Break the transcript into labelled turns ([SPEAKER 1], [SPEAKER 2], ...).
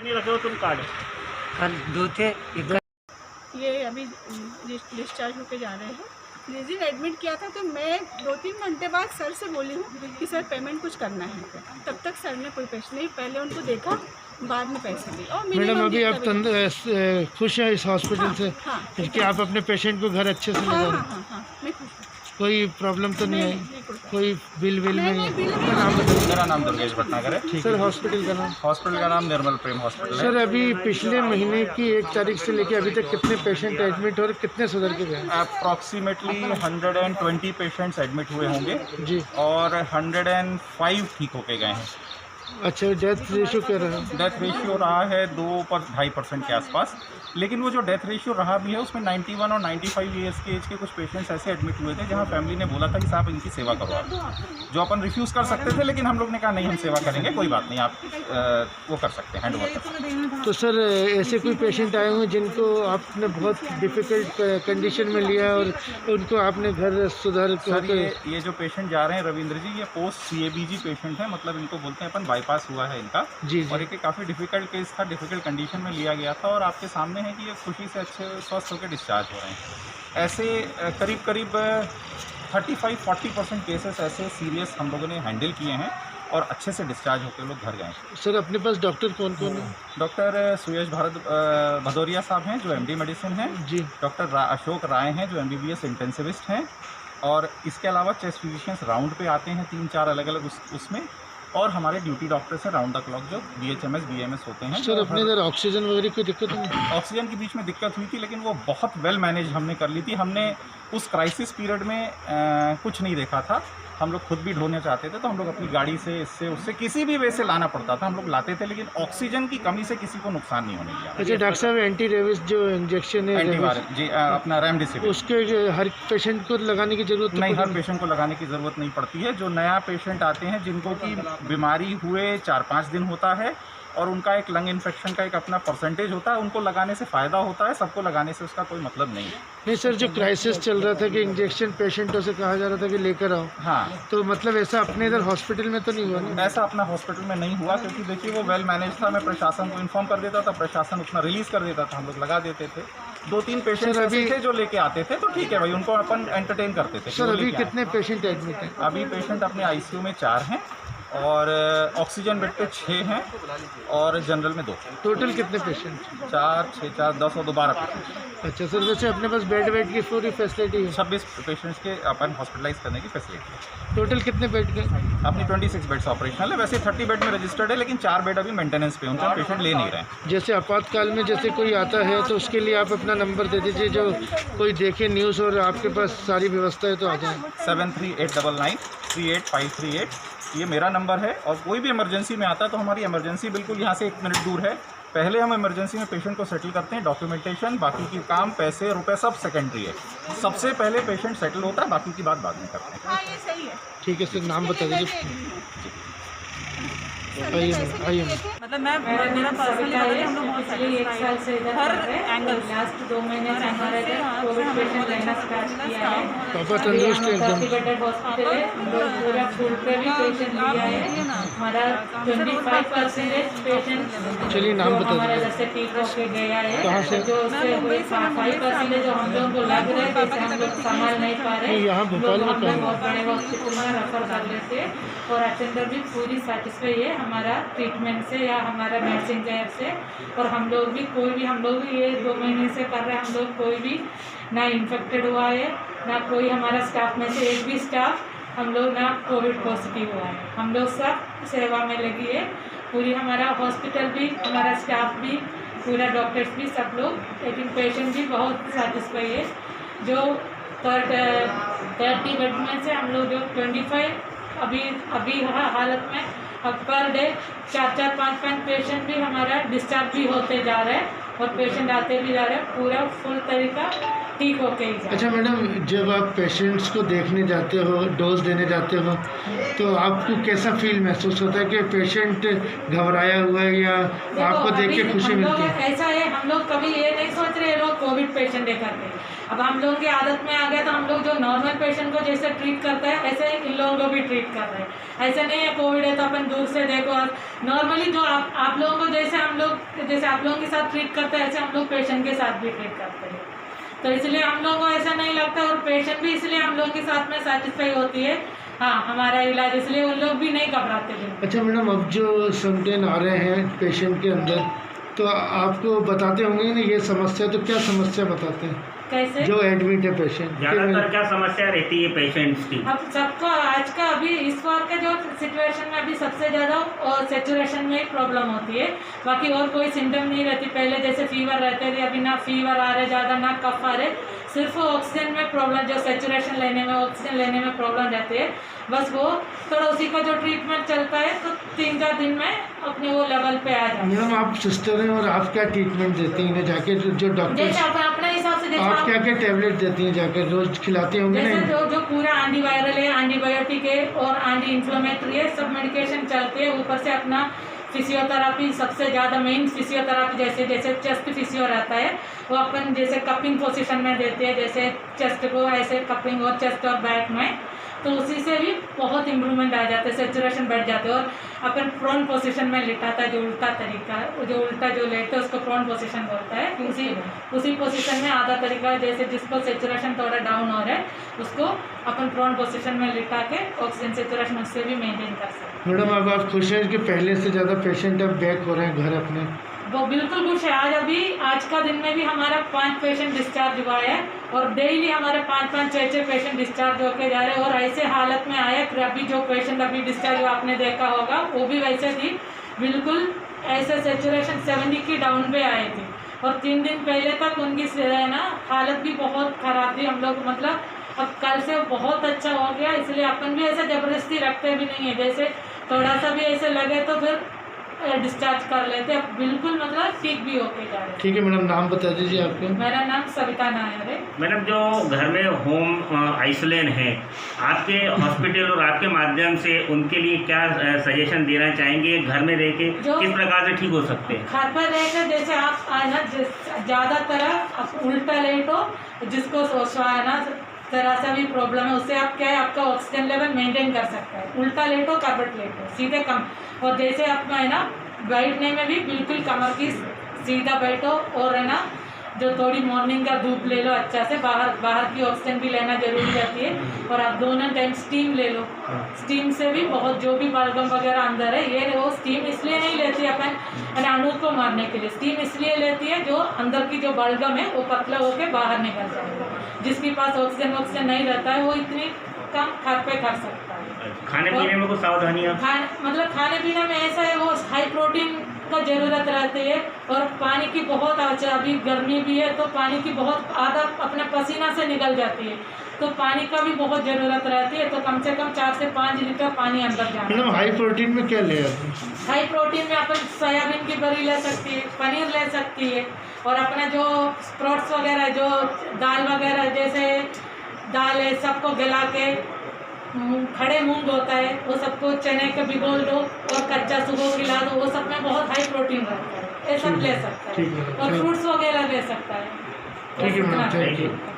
[SPEAKER 1] नहीं रखे हो तुम कार्ड?
[SPEAKER 2] कल दो थे
[SPEAKER 3] ये अभी डिस्चार्ज होके जा रहे हैं। जिस दिन एडमिट किया था तो मैं 2-3 घंटे बाद सर से बोली हूँ कि सर पेमेंट कुछ करना है क्या। तब तक सर ने कोई पैसे नहीं, पहले उनको देखा बाद में पैसे दिए। और
[SPEAKER 4] मैडम अभी आप खुश हैं इस हॉस्पिटल से?
[SPEAKER 3] हाँ,
[SPEAKER 4] कि आप अपने पेशेंट को घर अच्छे से ले जा रहे हैं?
[SPEAKER 3] हाँ, मैं खुश हूँ।
[SPEAKER 4] कोई प्रॉब्लम तो नहीं है? कोई बिल में?
[SPEAKER 5] मेरा नाम दुर्गेश भटनागर है।
[SPEAKER 4] सर हॉस्पिटल का नाम?
[SPEAKER 5] हॉस्पिटल का नाम निर्मल प्रेम हॉस्पिटल है।
[SPEAKER 4] सर अभी पिछले महीने की 1 तारीख से लेकर अभी तक कितने पेशेंट एडमिट और कितने सुधर के गए?
[SPEAKER 5] अप्रॉक्सीमेटली 120 पेशेंट्स एडमिट हुए होंगे
[SPEAKER 4] जी,
[SPEAKER 5] और 105 ठीक होके गए हैं।
[SPEAKER 4] अच्छा, डेथ रेशियो क्या रहा?
[SPEAKER 5] डेथ रेशियो रहा है 2.5% के आसपास। लेकिन वो जो डेथ रेशियो रहा भी है उसमें 91 और 95 ईयर्स के एज के कुछ पेशेंट्स ऐसे एडमिट हुए थे जहां फैमिली ने बोला था कि साहब इनकी सेवा करवा दो, जो अपन रिफ्यूज़ कर सकते थे, लेकिन हम लोग ने कहा नहीं, हम सेवा करेंगे, कोई बात नहीं, आप वो कर सकते हैं, हैंड ओवर कर सकते हैं।
[SPEAKER 4] तो सर ऐसे कोई पेशेंट आए हुए जिनको आपने बहुत डिफ़िकल्ट कंडीशन में लिया और उनको आपने घर सुधार?
[SPEAKER 5] सर ये जो पेशेंट जा रहे हैं रविंद्र जी, ये पोस्ट CABG पेशेंट है, मतलब इनको बोलते हैं अपन बाईपास हुआ है इनका।
[SPEAKER 4] जी,
[SPEAKER 5] और एक काफ़ी डिफ़िकल्ट केस था, डिफ़िकल्ट कंडीशन में लिया गया था और आपके सामने है कि ये खुशी से अच्छे स्वस्थ होकर डिस्चार्ज हो रहे हैं। ऐसे करीब 35-40% केसेस ऐसे सीरियस हम लोगों ने हैंडल किए हैं और अच्छे से डिस्चार्ज होकर लोग घर गए।
[SPEAKER 4] सर अपने पास डॉक्टर कौन कौन है?
[SPEAKER 5] डॉक्टर सुयश भदौरिया साहब हैं जो MD मेडिसिन हैं
[SPEAKER 4] जी,
[SPEAKER 5] डॉक्टर अशोक राय हैं जो MBBS इंटेंसिविस्ट हैं, और इसके अलावा चेस्ट फिजिशियंस राउंड पे आते हैं 3-4 अलग अलग उसमें, और हमारे ड्यूटी डॉक्टर्स हैं राउंड द क्लॉक जो BHMS BMS होते हैं।
[SPEAKER 4] सर अपने इधर ऑक्सीजन वगैरह की दिक्कत नहीं?
[SPEAKER 5] ऑक्सीजन के बीच में दिक्कत हुई थी, लेकिन वो बहुत वेल मैनेज हमने कर ली थी। हमने उस क्राइसिस पीरियड में कुछ नहीं देखा था। हम लोग खुद भी ढोने चाहते थे तो हम लोग अपनी गाड़ी से इससे उससे किसी भी वे से लाना पड़ता था, हम लोग लाते थे, लेकिन ऑक्सीजन की कमी से किसी को नुकसान नहीं होने दिया।
[SPEAKER 4] अच्छा डॉक्टर साहब, एंटी रेबिस जो इंजेक्शन है
[SPEAKER 5] एंटीवायरल जी, अपना रेमडेसिविर,
[SPEAKER 4] उसके हर पेशेंट को लगाने की जरूरत
[SPEAKER 5] नहीं, हर पेशेंट को लगाने की ज़रूरत नहीं पड़ती है। जो नया पेशेंट आते हैं जिनको की बीमारी हुए 4-5 दिन होता है और उनका एक लंग इन्फेक्शन का एक अपना परसेंटेज होता है, उनको लगाने से फ़ायदा होता है, सबको लगाने से उसका कोई मतलब नहीं है।
[SPEAKER 4] नहीं सर, जो क्राइसिस चल रहा था कि इंजेक्शन पेशेंटों से कहा जा रहा था कि लेकर आओ,
[SPEAKER 5] हाँ,
[SPEAKER 4] तो मतलब ऐसा अपने इधर हॉस्पिटल में तो नहीं हुआ ना?
[SPEAKER 5] ऐसा अपना हॉस्पिटल में नहीं हुआ, क्योंकि देखिए वो वेल मैनेज था। मैं प्रशासन को इन्फॉर्म कर देता था, प्रशासन उतना रिलीज़ कर देता था, हम लोग लगा देते थे। 2-3 पेशेंट ऐसे थे जो लेके आते थे तो ठीक है भाई, उनको अपन एंटरटेन करते थे।
[SPEAKER 4] सर अभी कितने पेशेंट एडमिट हैं?
[SPEAKER 5] अभी पेशेंट अपने ICU में 4 हैं और ऑक्सीजन बेड पे 6 हैं और जनरल में 2।
[SPEAKER 4] टोटल कितने पेशेंट?
[SPEAKER 5] 4, 6, 4, 10 और 12 पेशेंट।
[SPEAKER 4] अच्छा सर, वैसे अपने पास बेड की पूरी फैसिलिटी है?
[SPEAKER 5] 26 पेशेंट्स के अपन हॉस्पिटलाइज करने की फैसिलिटी है।
[SPEAKER 4] टोटल कितने बेड के?
[SPEAKER 5] अपनी 26 बेड्स ऑपरेशनल है। वैसे 30 बेड में रजिस्टर्ड है, लेकिन 4 बेड अभी मेंटेनेंस पे, उनका पेशेंट ले नहीं रहे हैं।
[SPEAKER 4] जैसे आपातकाल में जैसे कोई आता है तो उसके लिए आप अपना नंबर दे दीजिए, जो कोई देखे न्यूज़ और आपके पास सारी व्यवस्था है तो आ जाए।
[SPEAKER 5] 7389938538 ये मेरा नंबर है। और कोई भी इमरजेंसी में आता है तो हमारी इमरजेंसी बिल्कुल यहाँ से 1 मिनट दूर है। पहले हम इमरजेंसी में पेशेंट को सेटल करते हैं, डॉक्यूमेंटेशन, बाकी की काम, पैसे रुपए सब सेकेंडरी है। सबसे पहले पेशेंट सेटल होता है, बाकी की बात बाद में करते हैं।
[SPEAKER 3] हाँ, ये सही है।
[SPEAKER 4] ठीक है सर, नाम बता दीजिए। आइए
[SPEAKER 6] मतलब मैं मेरा पर्सनली हम लोग बहुत सेटिस्फाइड हैं हर एंगल। लास्ट 2 महीने से हमारे कोविड पेशेंट रहना स्टार्ट किया है।
[SPEAKER 4] पापा तंदुरुस्त है एकदम।
[SPEAKER 6] बेडेड हॉस्पिटल है, हम लोग पूरा फुल पे भी पेशेंट लिया है। हमारा 25% पेशेंट
[SPEAKER 4] चलिए नाम बता
[SPEAKER 6] हमारा
[SPEAKER 4] दीजिए।
[SPEAKER 6] जैसे ठीक होके गया है।
[SPEAKER 4] कहाँ से?
[SPEAKER 6] जो उससे 5% जो हम लोग को लग रहे थे जैसे हम लोग संभाल नहीं पा रहे,
[SPEAKER 4] यहाँ भोपाल में कहाँ?
[SPEAKER 6] बहुत बड़े हॉस्पिटल में रेफर कर लेते और अटेंडर भी पूरी सेटिस्फाई है हमारा ट्रीटमेंट से या हमारा मेडिसिन केयर से। और हम लोग भी हम लोग भी ये 2 महीने से कर रहे हैं, हम लोग कोई भी ना इन्फेक्टेड हुआ है, ना कोई हमारा स्टाफ में से एक भी स्टाफ हम लोग ना कोविड पॉजिटिव हुआ है। हम लोग सब सेवा में लगी है पूरी, हमारा हॉस्पिटल भी, हमारा स्टाफ भी, पूरा डॉक्टर्स भी, सब लोग। लेकिन पेशेंट भी बहुत सेटिस्फाई है। जो 30 बेड में से हम लोग जो 25 अभी हालत में अब पर डे 4-4, 5-5 पेशेंट भी हमारा डिस्चार्ज भी होते जा रहे हैं और पेशेंट आते भी जा रहे हैं, पूरा फुल तरीका ठीक होके ही जा।
[SPEAKER 4] अच्छा मैडम, जब आप पेशेंट्स को देखने जाते हो, डोज देने जाते हो, तो आपको कैसा फील महसूस होता है कि पेशेंट घबराया हुआ है या आपको देख के खुशी मिलती है?
[SPEAKER 6] ऐसा है, हम लोग कभी ये नहीं सोच रहे लोग कोविड पेशेंट देखते हैं, अब हम लोगों की आदत में आ गया तो हम लोग जो नॉर्मल पेशेंट को जैसे ट्रीट करते हैं ऐसे इन लोगों को भी ट्रीट कर रहे हैं। ऐसा नहीं है कोविड है तो अपन दूर से देखो, और नॉर्मली जो आप लोगों को जैसे आप लोगों के साथ ट्रीट करते हैं ऐसे हम लोग पेशेंट के साथ भी ट्रीट करते हैं। तो इसलिए हम लोगों को ऐसा नहीं लगता, और पेशेंट भी इसलिए हम लोगों के साथ में सेटिस्फाई होती है हाँ हमारा इलाज, इसलिए उन लोग भी नहीं घबराते बिल्कुल।
[SPEAKER 4] अच्छा मैडम, अब जो समटेन आ रहे हैं पेशेंट के अंदर, तो आपको बताते होंगे ना ये समस्या, तो क्या समस्या बताते हैं
[SPEAKER 6] कैसे
[SPEAKER 4] जो एडमिट है पेशेंट?
[SPEAKER 1] ज़्यादातर क्या समस्या रहती है पेशेंट्स की?
[SPEAKER 6] अब सबको आज का अभी इस बार का जो सिचुएशन में अभी सबसे ज़्यादा और सेचुरेशन में ही प्रॉब्लम होती है, बाकी और कोई सिम्टम नहीं रहती। पहले जैसे फीवर रहते थे, अभी ना फीवर आ रहे ज़्यादा ना कफ आ रहे, सिर्फ ऑक्सीजन में प्रॉब्लम, जो सेचुरेशन लेने में ऑक्सीजन लेने में प्रॉब्लम रहती है बस वो थोड़ा उसी का जो ट्रीटमेंट चलता है तो 3-4 दिन में अपने वो लेवल पे आ जाए।
[SPEAKER 4] मैडम आप सिस्टर हैं और आप क्या ट्रीटमेंट देती हैं इन्हें जाके, जो डॉक्टर
[SPEAKER 6] जैसे अपने हिसाब से, जैसे
[SPEAKER 4] आप क्या क्या टैबलेट देती हैं जाकर, रोज खिलाती होंगे
[SPEAKER 6] जैसे
[SPEAKER 4] ना?
[SPEAKER 6] जो पूरा एंटीवायरल है, एंटीबायोटिक है और एंटी इन्फ्लेमेटरी है, सब मेडिकेशन चलती है। ऊपर से अपना फिजियोथेरापी, सबसे ज़्यादा मेन फिजियोथेरापी, जैसे चेस्ट फिजियो रहता है वो अपन जैसे कपिंग पोजीशन में देते हैं, जैसे चेस्ट को ऐसे कपिंग और चेस्ट और बैक में, तो उसी से भी बहुत इम्प्रूवमेंट आ जाता है, सेचुरेशन बढ़ जाते हैं। और अपन प्रोन पोजीशन में लिटाता है, जो उल्टा तरीका है, जो उल्टा जो लेटते हैं उसको प्रोन पोजीशन बोलता है। उसी पोजीशन में आधा तरीका, जैसे जिसको सेचुरेशन थोड़ा डाउन हो रहा है उसको अपन प्रोन पोजीशन में लिटा के ऑक्सीजन सेचुरेशन उससे भी मेंटेन कर सकते हैं।
[SPEAKER 4] मैडम अब आप खुश हैं कि पहले से ज़्यादा पेशेंट अब बैक हो रहे हैं घर अपने?
[SPEAKER 6] वो बिल्कुल कुछ है। आज का दिन में भी हमारा 5 पेशेंट डिस्चार्ज हुआ है, और डेली हमारे 5-5, 6-6 पेशेंट डिस्चार्ज होके जा रहे हैं। और ऐसे हालत में आया कि अभी जो पेशेंट अभी डिस्चार्ज हुआ आपने देखा होगा वो भी वैसे थी, बिल्कुल ऐसे सेचुरेशन 70 की डाउन पे आए थे, और 3 दिन पहले तक उनकी ना हालत भी बहुत ख़राब थी। हम लोग मतलब अब कल से बहुत अच्छा हो गया, इसलिए अपन भी ऐसे ज़बरदस्ती रखते भी नहीं है, जैसे थोड़ा सा भी ऐसे लगे तो फिर डिस्चार्ज कर लेते, अब बिल्कुल मतलब ठीक भी होके जा रहे हैं।
[SPEAKER 4] ठीक है मैडम, नाम बता दीजिए आपका।
[SPEAKER 6] मेरा नाम सविता नायर है।
[SPEAKER 1] मैडम जो घर में होम आइसोलेशन है, आपके हॉस्पिटल और आपके माध्यम से उनके लिए क्या सजेशन देना चाहेंगे? घर में रह के किस प्रकार से ठीक हो सकते हैं?
[SPEAKER 6] घर पर रहकर जैसे आप आना ज़्यादातर आप उल्टा लेटो, जिसको ना जरा सा भी प्रॉब्लम है उससे आप क्या है आपका ऑक्सीजन लेवल मेंटेन कर सकता है। उल्टा लेटो, करवट लेटो, सीधे कम, और जैसे आप है ना बैठने में भी बिल्कुल कमर की सीधा बैठो, और है ना जो थोड़ी मॉर्निंग का धूप ले लो अच्छा से, बाहर की ऑक्सीजन भी लेना जरूरी रहती है। और आप दोनों टाइम स्टीम ले लो, स्टीम से भी बहुत जो भी बलगम वगैरह अंदर है ये वो स्टीम इसलिए नहीं लेती अपन अणु को मारने के लिए, स्टीम इसलिए लेती है जो अंदर की जो बलगम है वो पतला होकर बाहर निकल जाएगा। जिसके पास ऑक्सीजन नहीं रहता है वो इतनी कम घर पे कर सकता है।
[SPEAKER 1] खाने पीने में कुछ सावधानियाँ?
[SPEAKER 6] मतलब खाने पीने में ऐसा है वो हाई प्रोटीन का ज़रूरत रहती है, और पानी की बहुत अच्छा, अभी गर्मी भी है तो पानी की बहुत आधा अपने पसीना से निकल जाती है, तो पानी का भी बहुत ज़रूरत रहती है। तो कम से कम 4 से 5 लीटर पानी अंदर जाना।
[SPEAKER 4] मैडम हाई प्रोटीन में क्या ले आते हैं?
[SPEAKER 6] हाई प्रोटीन में अपन सोयाबीन की बड़ी ले सकती है, पनीर ले सकती है, और अपना जो स्प्राउट्स वगैरह, जो दाल वगैरह, जैसे दाल है सबको गला के खड़े मूंग होता है वो सबको चने के भिगो दो और कच्चा सुबह खिला दो, वो सब में बहुत हाई प्रोटीन रहता है, ये सब ले सकता है। और फ्रूट्स वगैरह ले सकता है।
[SPEAKER 4] ठीक है मैडम, थैंक यू।